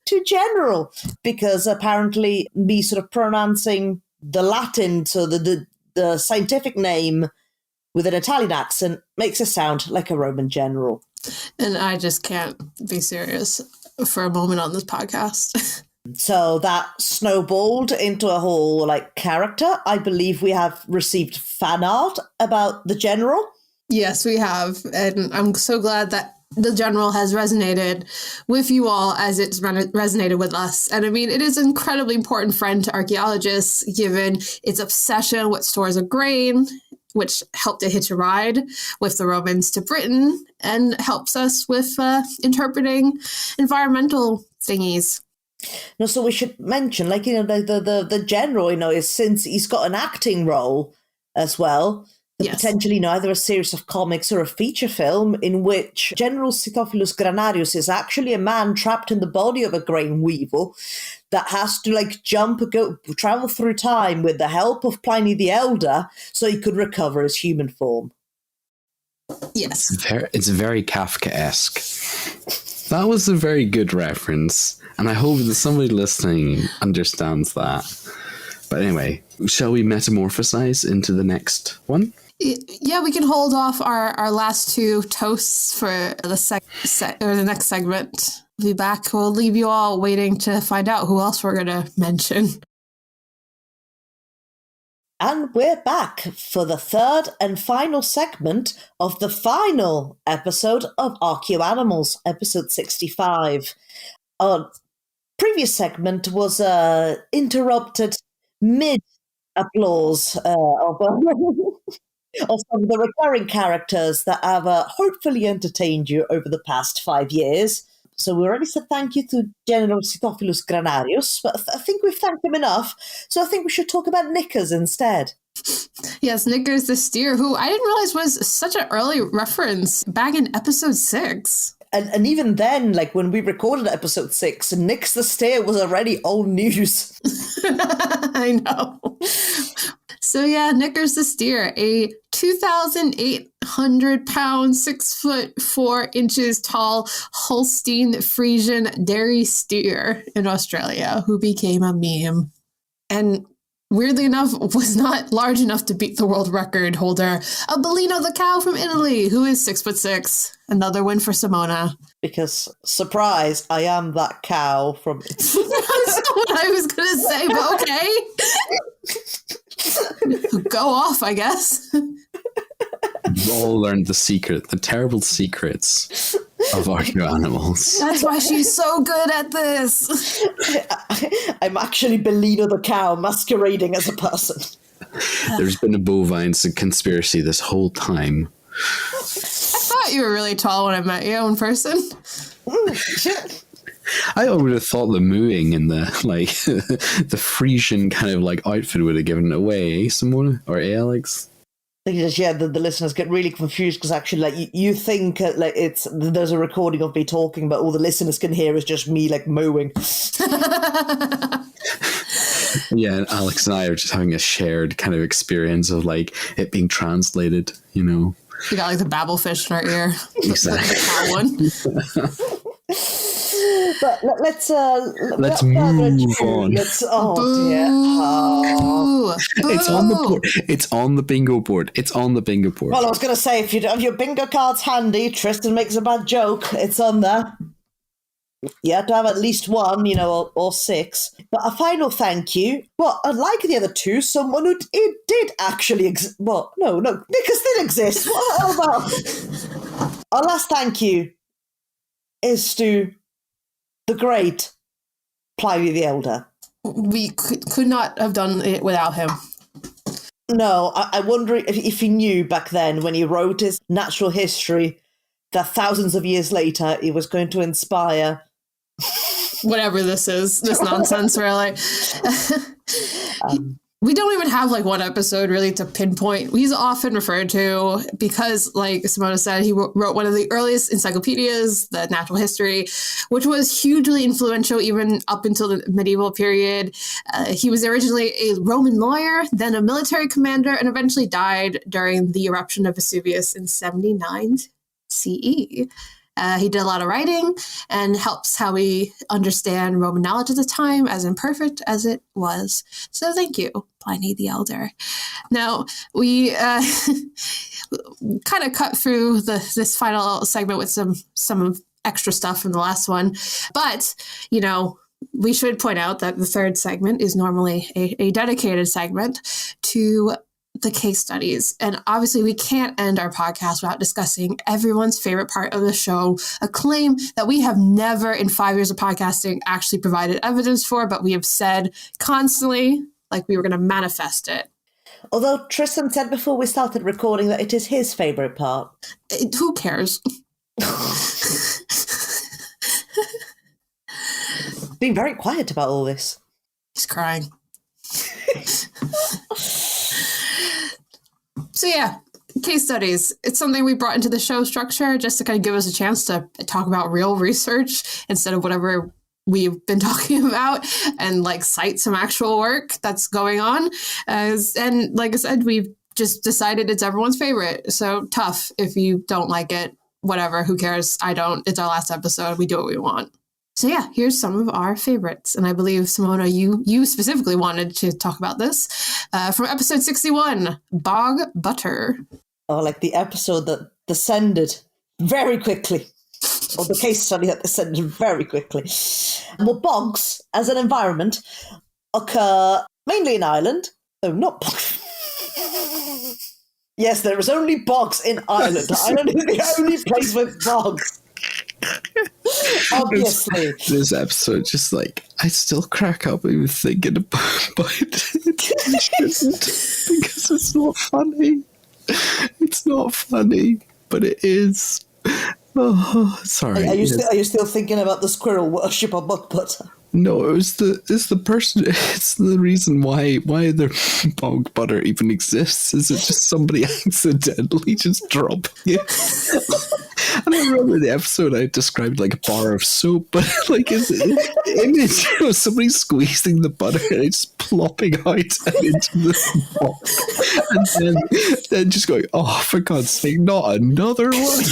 to general, because apparently me sort of pronouncing the Latin, so the scientific name with an Italian accent makes it sound like a Roman general. And I just can't be serious for a moment on this podcast. So that snowballed into a whole character. I believe we have received fan art about the general. Yes, we have. And I'm so glad that the general has resonated with you all as it's resonated with us. And I mean, it is an incredibly important friend to archaeologists, given its obsession with stores of grain, which helped to hitch a ride with the Romans to Britain and helps us with interpreting environmental thingies. No, so we should mention, the general, is, since he's got an acting role as well, yes, potentially, either a series of comics or a feature film in which General Sitophilus Granarius is actually a man trapped in the body of a grain weevil that has to travel through time with the help of Pliny the Elder so he could recover his human form. Yes. It's very Kafkaesque. That was a very good reference, and I hope that somebody listening understands that. But anyway, shall we metamorphosize into the next one? Yeah, we can hold off our last two toasts for the next segment. We'll be back. We'll leave you all waiting to find out who else we're going to mention. And we're back for the third and final segment of the final episode of ArchaeoAnimals, episode 65. Our previous segment was interrupted mid-applause of some of the recurring characters that have hopefully entertained you over the past 5 years. So we already said thank you to General Sitophilus Granarius, but I think we've thanked him enough, so I think we should talk about knickers instead. Yes, Knickers the steer, who I didn't realize was such an early reference back in episode 6. And even then, like when we recorded episode 6, Nick's the steer was already old news. I know. So yeah, Knickers the steer, a 2,800 pound, 6 foot 4 inches tall Holstein Friesian dairy steer in Australia who became a meme. And weirdly enough, was not large enough to beat the world record holder, a Bellino the cow from Italy, who is 6'6". Another win for Simona. Because, surprise, I am that cow from That's not what I was going to say, but okay. Go off, I guess. We've all learned the secret, the terrible secrets of ArchaeoAnimals. That's why she's so good at this. I'm actually Bellino the cow masquerading as a person. There's been a bovine conspiracy this whole time. I thought you were really tall when I met you in person. I would have thought the mooing and the the Frisian kind of like outfit would have given it away, eh, Simona? Or Alex? Yeah, the listeners get really confused because actually, like, you think like there's a recording of me talking, but all the listeners can hear is just me like mooing. Yeah, and Alex and I are just having a shared kind of experience of like it being translated, you know. You got like the babblefish in our ear. Exactly. The cow one. But let's move on. Dear. Oh. It's on the board. It's on the bingo board. It's on the bingo board. Well, I was going to say, if you don't have your bingo cards handy, Tristan makes a bad joke. It's on there. You have to have at least one, or 6. But a final thank you. Well, unlike the other two, someone who did actually exist. Well, no, Nickers did exist. What about? Our last thank you is to the great Pliny the Elder. We could not have done it without him. No, I wonder if he knew back then when he wrote his natural history that thousands of years later he was going to inspire whatever this is, this nonsense, really. We don't even have like one episode really to pinpoint. He's often referred to because, like Simona said, he wrote one of the earliest encyclopedias, the Natural History, which was hugely influential even up until the medieval period. He was originally a Roman lawyer, then a military commander, and eventually died during the eruption of Vesuvius in 79 CE. He did a lot of writing and helps how we understand Roman knowledge at the time, as imperfect as it was. So thank you, Pliny the Elder. Now, we kind of cut through this final segment with some extra stuff from the last one. But, we should point out that the third segment is normally a dedicated segment to the case studies. And obviously we can't end our podcast without discussing everyone's favorite part of the show, a claim that we have never in 5 years of podcasting actually provided evidence for, but we have said constantly like we were going to manifest it. Although Tristan said before we started recording that it is his favorite part. Who cares? Being very quiet about all this. He's crying. So yeah, case studies. It's something we brought into the show structure just to kind of give us a chance to talk about real research instead of whatever we've been talking about and like cite some actual work that's going on. And like I said, we've just decided it's everyone's favorite. So tough if you don't like it, whatever, who cares? I don't. It's our last episode. We do what we want. So yeah, here's some of our favorites. And I believe, Simona, you specifically wanted to talk about this. From episode 61, Bog Butter. Oh, like the episode that descended very quickly. Or the case study that descended very quickly. Well, bogs, as an environment, occur mainly in Ireland. Oh, not bogs. Yes, there is only bogs in Ireland. Ireland is the only place with bogs. Obviously. This episode, just like, I still crack up even thinking about it. I shouldn't, because it's not funny. It's not funny, but it is. Oh, sorry. Are you still thinking about the squirrel worship of bug butter? No, it's the person. It's the reason why the bog butter even exists. Is it just somebody accidentally just dropping it? And I remember the episode I described like a bar of soap, but like it's an image of somebody squeezing the butter and it's plopping out and into the bog, and then just going, oh, for God's sake, not another one!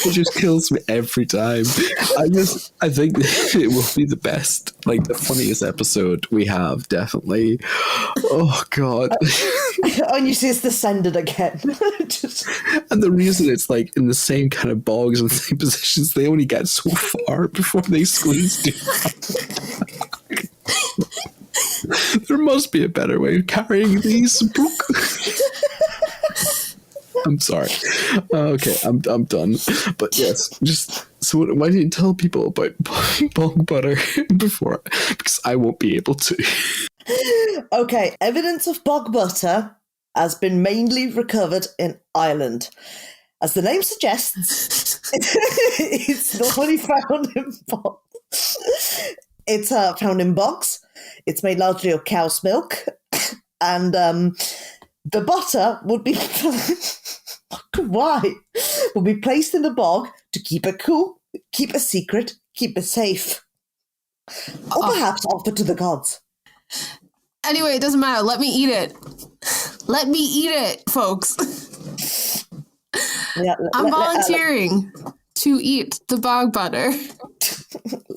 It just kills me every time. I think it will be the best, like the funniest episode we have, definitely. Oh God. And you see it's descended again. And the reason it's like in the same kind of bogs and the same positions, they only get so far before they squeeze down. There must be a better way of carrying these. I'm sorry. Okay, I'm done. But yes, just so why don't you tell people about bog butter before, because I won't be able to. Okay, evidence of bog butter has been mainly recovered in Ireland. As the name suggests, it's normally found in bogs. It's found in bogs. It's made largely of cow's milk, and the butter would be would be placed in the bog to keep it cool, keep a secret, keep it safe, or perhaps offered to the gods. Anyway, it doesn't matter. Let me eat it. Let me eat it, folks. Yeah, I'm volunteering to eat the bog butter.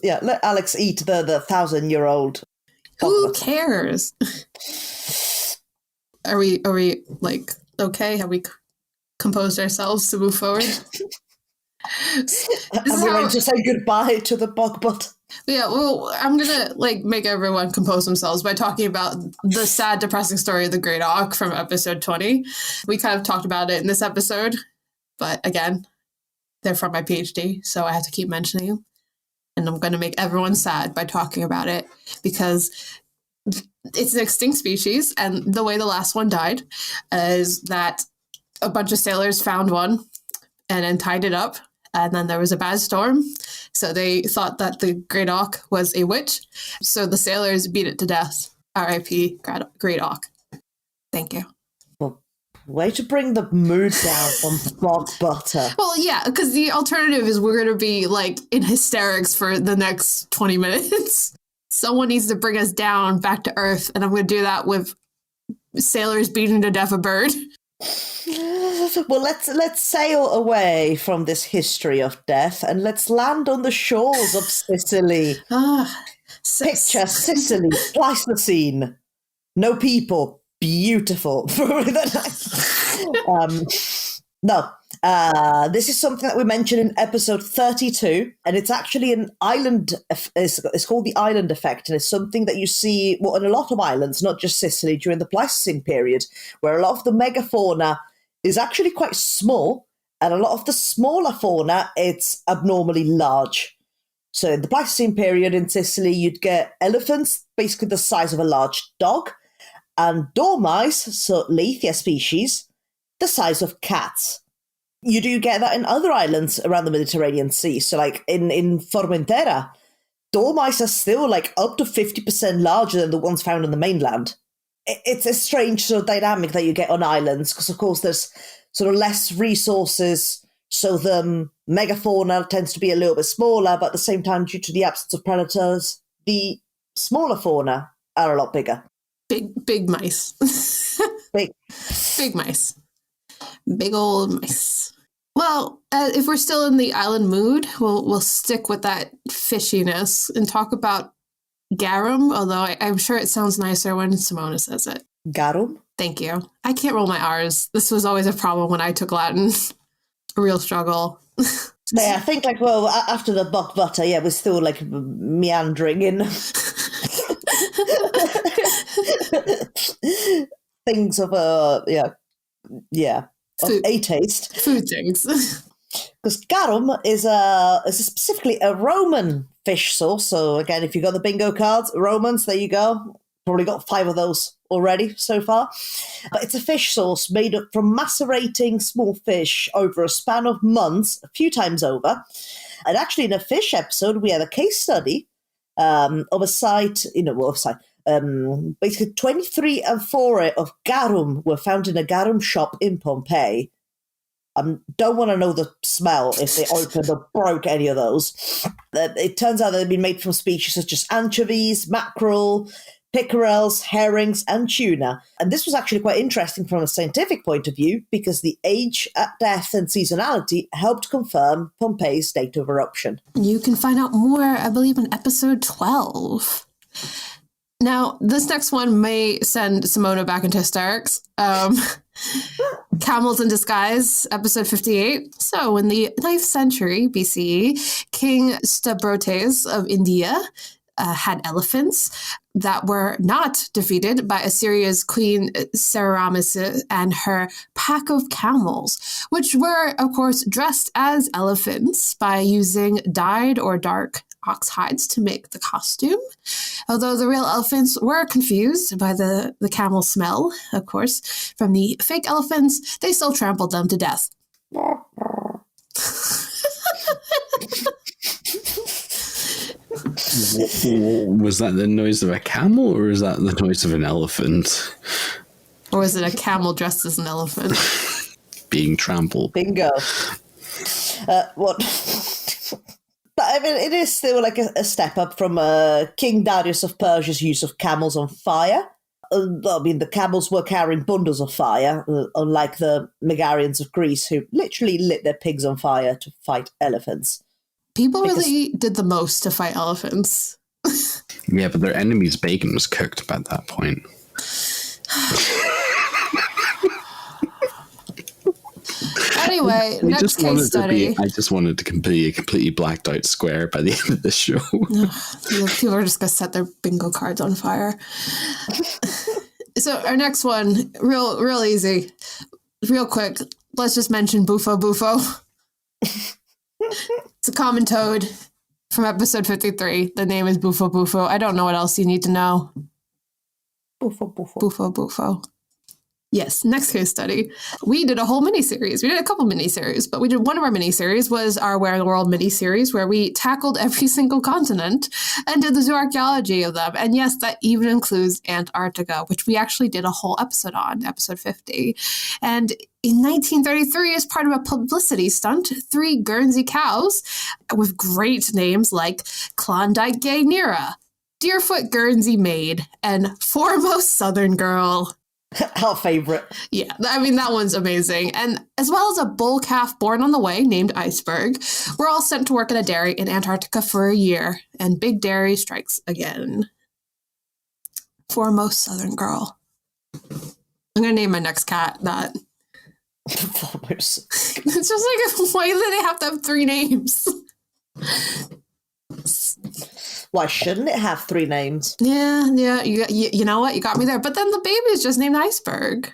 Yeah, let Alex eat the 1,000-year-old. Who cares? Are we like okay? Have we composed ourselves to move forward? Are we ready to say goodbye to the bog butter? Yeah, well, I'm gonna make everyone compose themselves by talking about the sad, depressing story of the Great Auk from episode 20. We kind of talked about it in this episode, but again, they're from my PhD, so I have to keep mentioning them. And I'm gonna make everyone sad by talking about it because it's an extinct species, and the way the last one died is that a bunch of sailors found one and then tied it up. And then there was a bad storm. So they thought that the Great Auk was a witch. So the sailors beat it to death. R.I.P. Great Auk. Thank you. Well, way to bring the mood down from bog butter. Well, yeah, because the alternative is we're going to be in hysterics for the next 20 minutes. Someone needs to bring us down back to earth. And I'm going to do that with sailors beating to death a bird. Well, let's sail away from this history of death and let's land on the shores of Sicily. Picture Sicily, Pleistocene, no people, beautiful. This is something that we mentioned in episode 32, and it's actually an island. It's called the island effect, and it's something that you see in a lot of islands, not just Sicily, during the Pleistocene period, where a lot of the megafauna is actually quite small, and a lot of the smaller fauna, it's abnormally large. So in the Pleistocene period in Sicily, you'd get elephants, basically the size of a large dog, and dormice, so Leithia species, the size of cats. You do get that in other islands around the Mediterranean Sea. So in Formentera, dormice are still up to 50% larger than the ones found on the mainland. It's a strange sort of dynamic that you get on islands because, of course, there's sort of less resources. So the megafauna tends to be a little bit smaller, but at the same time, due to the absence of predators, the smaller fauna are a lot bigger. Big mice. Big mice. Big old mice. Well, if we're still in the island mood, we'll stick with that fishiness and talk about garum, although I'm sure it sounds nicer when Simona says it. Garum? Thank you. I can't roll my R's. This was always a problem when I took Latin. A real struggle. Yeah, I think after the bog butter, we're still meandering in things of of a taste. Food things. Because garum is specifically a Roman fish sauce. So again, if you got the bingo cards, Romans, there you go. Probably got 5 of those. already so far. But it's a fish sauce made up from macerating small fish over a span of months, a few times over. And actually, in a fish episode, we had a case study of a site, basically 23 amphorae of garum were found in a garum shop in Pompeii. Don't want to know the smell if they opened or broke any of those. It turns out they've been made from species such as anchovies, mackerel, pickerels, herrings, and tuna. And this was actually quite interesting from a scientific point of view because the age, death, and seasonality helped confirm Pompeii's date of eruption. You can find out more, I believe, in episode 12. Now, this next one may send Simona back into hysterics. Camels in Disguise, episode 58. So, in the 9th century BCE, King Stabrotes of India had elephants that were not defeated by Assyria's Queen Semiramis and her pack of camels, which were, of course, dressed as elephants by using dyed or dark ox hides to make the costume. Although the real elephants were confused by the camel smell, of course, from the fake elephants, they still trampled them to death. Was that the noise of a camel or is that the noise of an elephant? Or is it a camel dressed as an elephant? Being trampled. Bingo. What? But I mean, it is still like a step up from King Darius of Persia's use of camels on fire. I mean, the camels were carrying bundles of fire, unlike the Megarians of Greece, who literally lit their pigs on fire to fight elephants. People really did the most to fight elephants. Yeah, but their enemy's bacon was cooked by that point. Anyway, next case study. I just wanted to be a completely blacked out square by the end of the show. People are just going to set their bingo cards on fire. So our next one, real easy. Real quick, let's just mention Bufo Bufo. It's a common toad from episode 53. The name is Bufo Bufo. I don't know what else you need to know. Bufo Bufo. Bufo Bufo. Yes, next case study. We did a whole mini-series. We did a couple mini-series, but we did one of our mini-series was our Where in the World mini-series, where we tackled every single continent and did the zooarchaeology of them. And yes, that even includes Antarctica, which we actually did a whole episode on, episode 50. And in 1933, as part of a publicity stunt, 3 Guernsey cows with great names like Klondike Gay Nera, Deerfoot Guernsey Maid, and Foremost Southern Girl. Our favourite. Yeah, I mean, that one's amazing. And as well as a bull calf born on the way named Iceberg, we're all sent to work at a dairy in Antarctica for a year. And Big Dairy strikes again. Foremost Southern Girl. I'm going to name my next cat that. Foremost. It's just like, why do they have to have 3 names? Why shouldn't it have 3 names? Yeah. You know what? You got me there. But then the baby's just named Iceberg.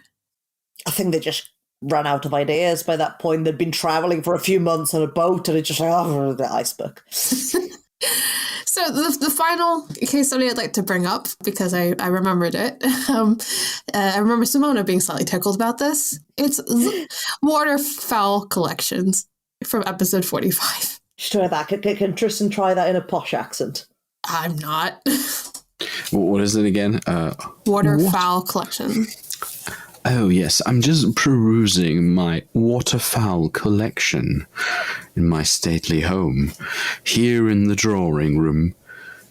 I think they just ran out of ideas by that point. They'd been traveling for a few months on a boat and it's just like, oh, the iceberg. So the final case study I'd like to bring up, because I remembered it. I remember Simona being slightly tickled about this. It's waterfowl collections from episode 45. Try that. Can Tristan try that in a posh accent? I'm not. What is it again? Waterfowl collection. Oh, yes. I'm just perusing my waterfowl collection in my stately home, here in the drawing room,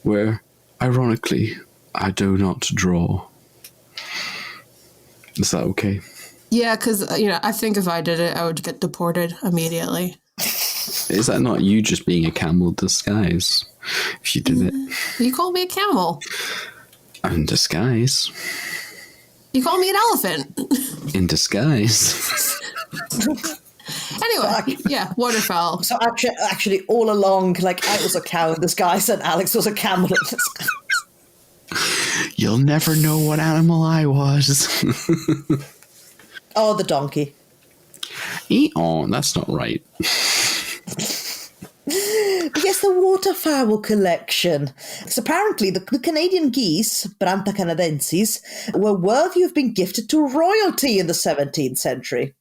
where, ironically, I do not draw. Is that okay? Yeah, because, I think if I did it, I would get deported immediately. Is that not you just being a camel disguise, if you did it? You call me a camel. In disguise. You call me an elephant. In disguise. Anyway, yeah, waterfowl. So actually, all along, like, I was a cow in disguise and Alex was a camel in disguise. You'll never know what animal I was. Oh, the donkey. Oh, that's not right. Yes, is the waterfowl collection? Because apparently the Canadian geese, Branta canadensis, were worthy of being gifted to royalty in the 17th century.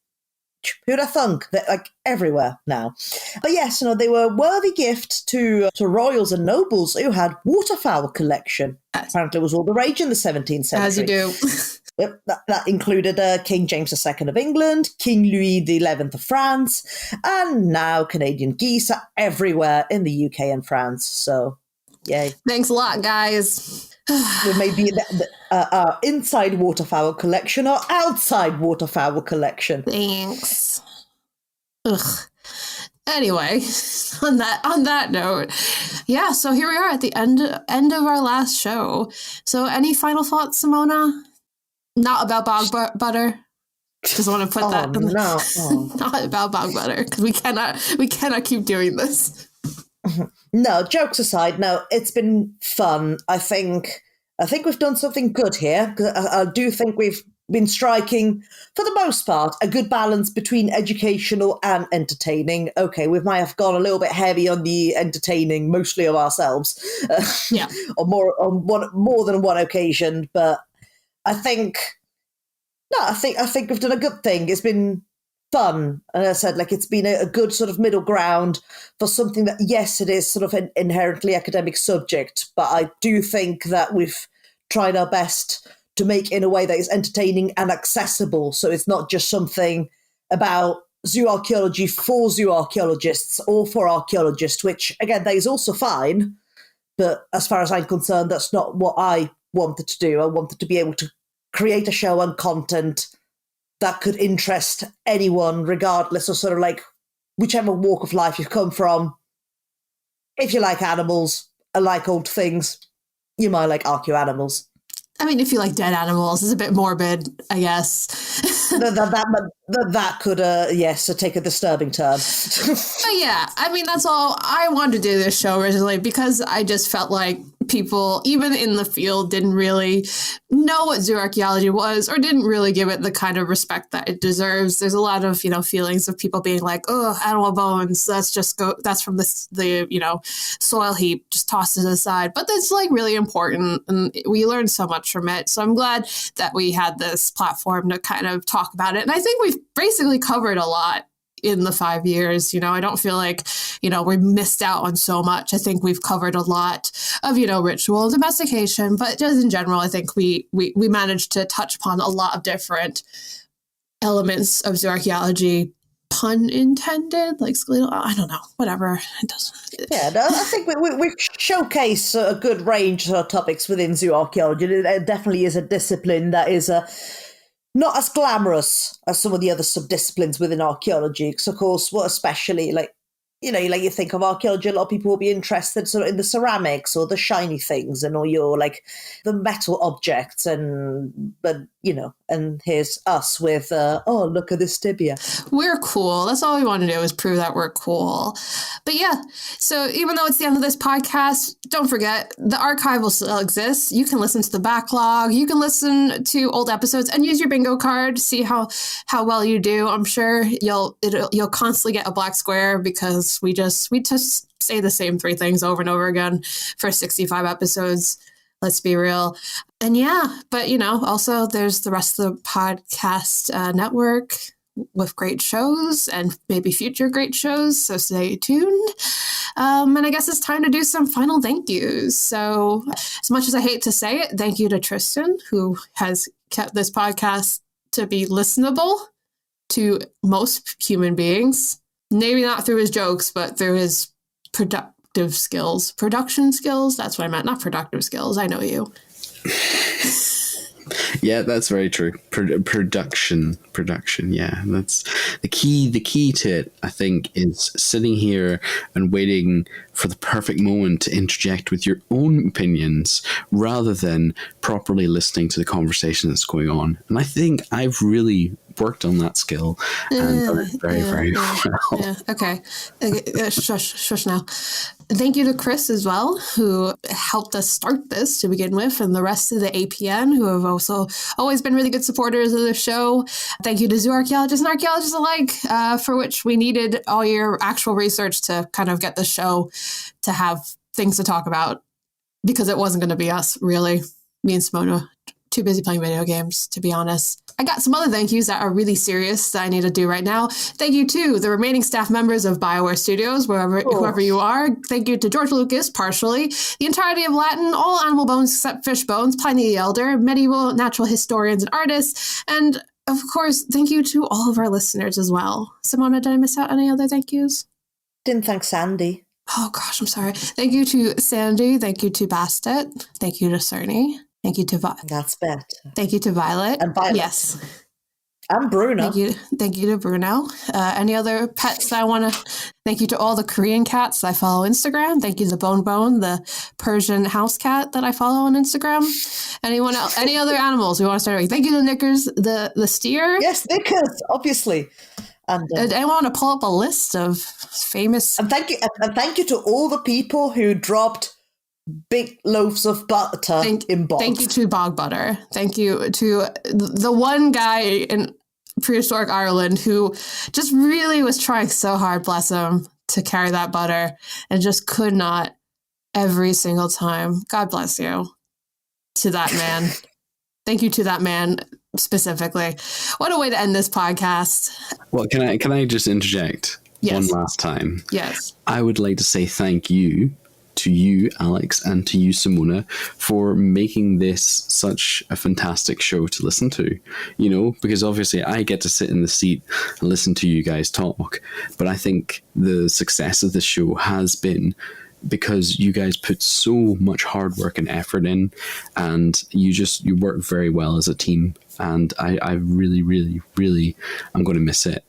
Who'd have thunk? They're like everywhere now. But yes, they were a worthy gift to royals and nobles who had waterfowl collection. Apparently it was all the rage in the 17th century. As you do. Yep, that included King James II of England, King Louis XI of France, and now Canadian geese are everywhere in the UK and France. So, yay. Thanks a lot, guys. There may be our inside waterfowl collection or outside waterfowl collection. Thanks. Ugh. Anyway, on that note, yeah. So here we are at the end of our last show. So, any final thoughts, Simona? Not about bog butter. Just want to put that. No. Not about bog butter, because we cannot keep doing this. No, jokes aside, no, it's been fun. I think we've done something good here. I do think we've been striking, for the most part, a good balance between educational and entertaining. Okay, we might have gone a little bit heavy on the entertaining, mostly of ourselves, yeah, on more than one occasion. But I think we've done a good thing. It's been fun, and as I said, it's been a good sort of middle ground for something that, yes, it is sort of an inherently academic subject, but I do think that we've tried our best to make in a way that is entertaining and accessible, so it's not just something about zooarchaeology for zooarchaeologists or for archaeologists, which, again, that is also fine, but as far as I'm concerned, that's not what I wanted to do. I wanted to be able to create a show and content that could interest anyone, regardless of sort of whichever walk of life you've come from. If you like animals and like old things, you might like ArchaeoAnimals. I mean, if you like dead animals, it's a bit morbid, I guess. that could, yes, take a disturbing turn. But yeah, I mean, that's all. I wanted to do this show originally because I just felt like people, even in the field, didn't really know what zooarchaeology was or didn't really give it the kind of respect that it deserves. There's a lot of, feelings of people being like, oh, animal bones, that's from the soil heap, just toss it aside. But that's really important, and we learned so much from it. So I'm glad that we had this platform to kind of talk about it. And I think we've basically covered a lot in the 5 years. I don't feel like, we missed out on so much. I think we've covered a lot of, ritual domestication, but just in general, I think we managed to touch upon a lot of different elements of zooarchaeology, pun intended, skeletal, I don't know, whatever. It doesn't. Yeah, no, I think we showcase a good range of topics within zooarchaeology. It definitely is a discipline that is not as glamorous as some of the other subdisciplines within archaeology. Because, of course, especially you think of archaeology, a lot of people will be interested sort of in the ceramics or the shiny things and all your the metal objects, and here's us with look at this tibia. We're cool. That's all we want to do, is prove that we're cool. But yeah, so even though it's the end of this podcast, don't forget the archive will still exist. You can listen to the backlog. You can listen to old episodes and use your bingo card to see how well you do. I'm sure you'll constantly get a black square because we just say the same 3 things over and over again for 65 episodes. Let's be real. And yeah, but also there's the rest of the podcast network with great shows and maybe future great shows. So stay tuned. And I guess it's time to do some final thank yous. So as much as I hate to say it, thank you to Tristan, who has kept this podcast to be listenable to most human beings. Maybe not through his jokes, but through his production skills. That's what I meant. Not productive skills. I know you. Yeah, that's very true. Production. Yeah, that's the key. The key to it, I think, is sitting here and waiting for the perfect moment to interject with your own opinions rather than properly listening to the conversation that's going on. And I think I've really worked on that skill and done it very well. Yeah. Okay. Shush now. Thank you to Chris as well, who helped us start this to begin with, and the rest of the APN, who have also always been really good supporters of the show. Thank you to zooarchaeologists and archaeologists alike, for which we needed all your actual research to kind of get the show to have things to talk about, because it wasn't going to be us, really. Me and Simona, too busy playing video games, to be honest. I got some other thank yous that are really serious that I need to do right now. Thank you to the remaining staff members of BioWare Studios, whoever you are. Thank you to George Lucas, partially, the entirety of Latin, all animal bones except fish bones, Pliny the Elder, medieval natural historians and artists, and of course, thank you to all of our listeners as well. Simona, did I miss out any other thank yous? Didn't thank Sandy. Oh gosh, I'm sorry. Thank you to Sandy. Thank you to Bastet. Thank you to Cerny. Thank you to Violet. That's better. Thank you to Violet. And Violet. Yes. And Bruno. Thank you to Bruno. Any other pets that I want to... Thank you to all the Korean cats I follow on Instagram. Thank you to Bone, the Persian house cat that I follow on Instagram. Anyone else? Any other animals we want to start with? Thank you to Knickers, the steer. Yes, Knickers, obviously. And I want to pull up a list of famous... And thank you to all the people who dropped big loaves of butter in bogs. Thank you to Bog Butter. Thank you to the one guy in prehistoric Ireland who just really was trying so hard, bless him, to carry that butter and just could not every single time. God bless you to that man. Thank you to that man specifically. What a way to end this podcast. Well, can I just interject one last time? Yes. I would like to say thank you to you, Alex, and to you, Simona, for making this such a fantastic show to listen to, you know, because obviously I get to sit in the seat and listen to you guys talk, but I think the success of this show has been because you guys put so much hard work and effort in, and you work very well as a team, and I really, really, really, I'm going to miss it.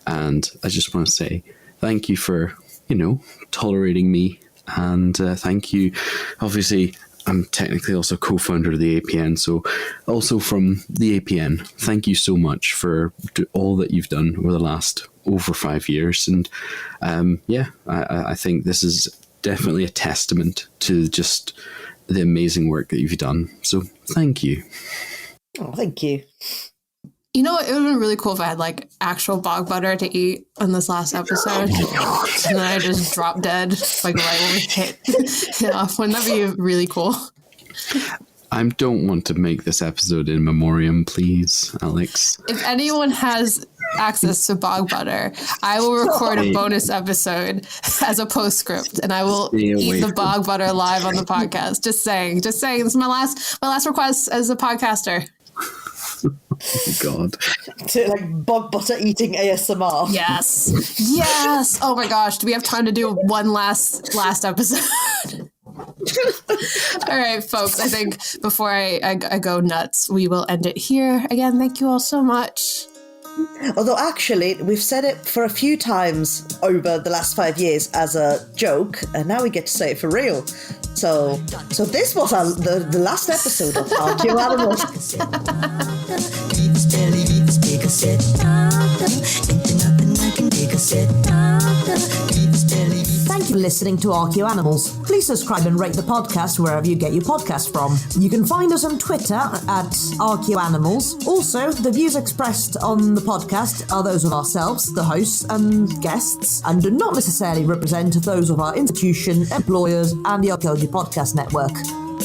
And I just want to say thank you for, you know, tolerating me. And thank you. Obviously, I'm technically also co-founder of the APN, so also from the APN, thank you so much for all that you've done over the last over 5 years. And I think this is definitely a testament to just the amazing work that you've done. So thank you. Oh, thank you. You know, it would have been really cool if I had like actual bog butter to eat on this last episode. Oh, and then I just dropped dead, like right when we hit it off. Wouldn't that be really cool? I don't want to make this episode in memoriam, please, Alex. If anyone has access to bog butter, I will record a bonus episode as a postscript, and I will eat the bog butter live on the podcast. Just saying. This is my last request as a podcaster. Oh God. To like bog butter eating ASMR. Yes. Oh my gosh. Do we have time to do one last episode? All right, folks. I think before I go nuts, we will end it here. Again, thank you all so much. Although actually, we've said it for a few times over the last 5 years as a joke, and now we get to say it for real. So this was the last episode of ArchaeoAnimals. Thank you for listening to ArchaeoAnimals. Please subscribe and rate the podcast wherever you get your podcast from. You can find us on Twitter at ArchaeoAnimals. Also, the views expressed on the podcast are those of ourselves, the hosts and guests, and do not necessarily represent those of our institution, employers, and the Archaeology Podcast Network.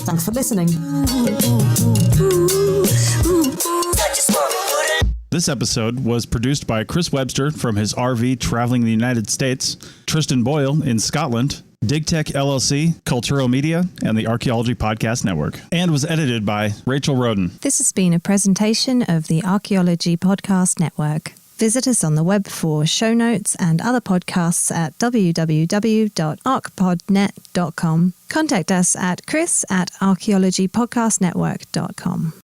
Thanks for listening. This episode was produced by Chris Webster from his RV traveling the United States, Tristan Boyle in Scotland, DigTech LLC, Culturo Media, and the Archaeology Podcast Network, and was edited by Rachel Roden. This has been a presentation of the Archaeology Podcast Network. Visit us on the web for show notes and other podcasts at www.archpodnet.com. Contact us at chris@archaeologypodcastnetwork.com.